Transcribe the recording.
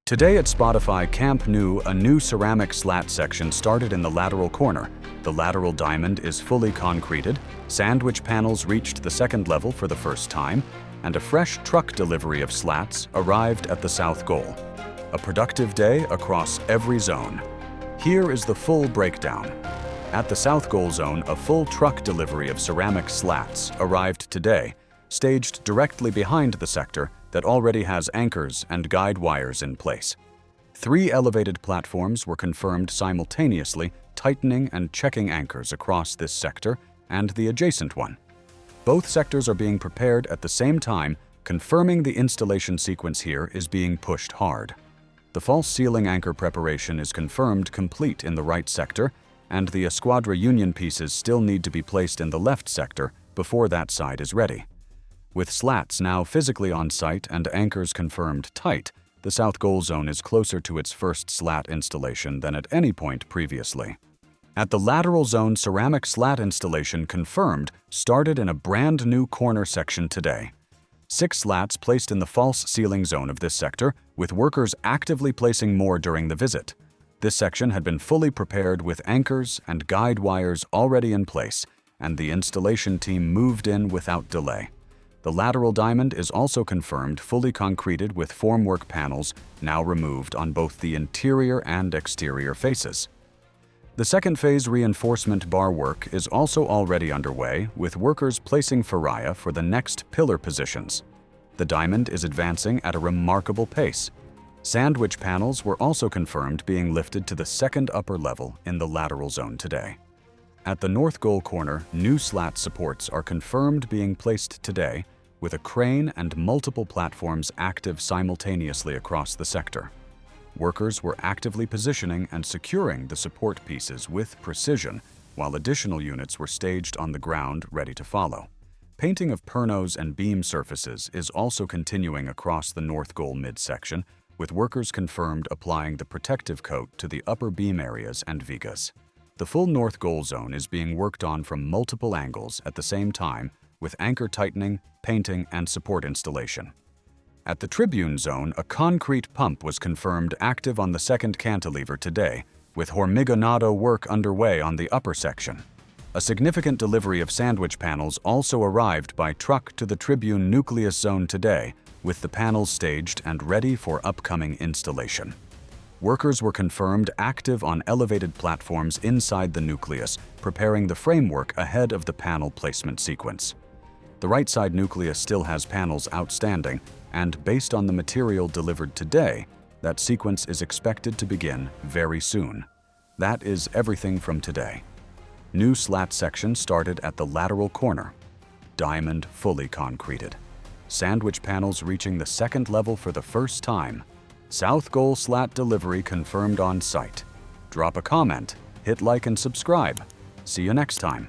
Today at Spotify Camp Nou, a new ceramic slat section started in the lateral corner. The lateral diamond is fully concreted, sandwich panels reached the second level for the first time, and a fresh truck delivery of slats arrived at the south goal. A productive day across every zone. Here is the full breakdown. At the south goal zone, a full truck delivery of ceramic slats arrived today, staged directly behind the sector that already has anchors and guide wires in place. 3 elevated platforms were confirmed simultaneously, tightening and checking anchors across this sector and the adjacent one. Both sectors are being prepared at the same time, confirming the installation sequence here is being pushed hard. The false ceiling anchor preparation is confirmed complete in the right sector, and the esquadra union pieces still need to be placed in the left sector before that side is ready. With slats now physically on site and anchors confirmed tight, the south goal zone is closer to its first slat installation than at any point previously. At the lateral zone, ceramic slat installation confirmed started in a brand new corner section today. 6 slats placed in the false ceiling zone of this sector, with workers actively placing more during the visit. This section had been fully prepared with anchors and guide wires already in place, and the installation team moved in without delay. The lateral diamond is also confirmed fully concreted with formwork panels now removed on both the interior and exterior faces. The second phase reinforcement bar work is also already underway, with workers placing façade for the next pillar positions. The diamond is advancing at a remarkable pace. Sandwich panels were also confirmed being lifted to the second upper level in the lateral zone today. At the north goal corner, new slat supports are confirmed being placed today, with a crane and multiple platforms active simultaneously across the sector. Workers were actively positioning and securing the support pieces with precision, while additional units were staged on the ground ready to follow. Painting of pernos and beam surfaces is also continuing across the north goal midsection, with workers confirmed applying the protective coat to the upper beam areas and vigas. The full north goal zone is being worked on from multiple angles at the same time, with anchor tightening, painting, and support installation. At the tribune zone, a concrete pump was confirmed active on the second cantilever today, with hormigonado work underway on the upper section. A significant delivery of sandwich panels also arrived by truck to the tribune nucleus zone today, with the panels staged and ready for upcoming installation. Workers were confirmed active on elevated platforms inside the nucleus, preparing the framework ahead of the panel placement sequence. The right side nucleus still has panels outstanding, and based on the material delivered today, that sequence is expected to begin very soon. That is everything from today. New slat section started at the lateral corner. Diamond fully concreted. Sandwich panels reaching the second level for the first time. South goal slat delivery confirmed on site. Drop a comment, hit like and subscribe. See you next time.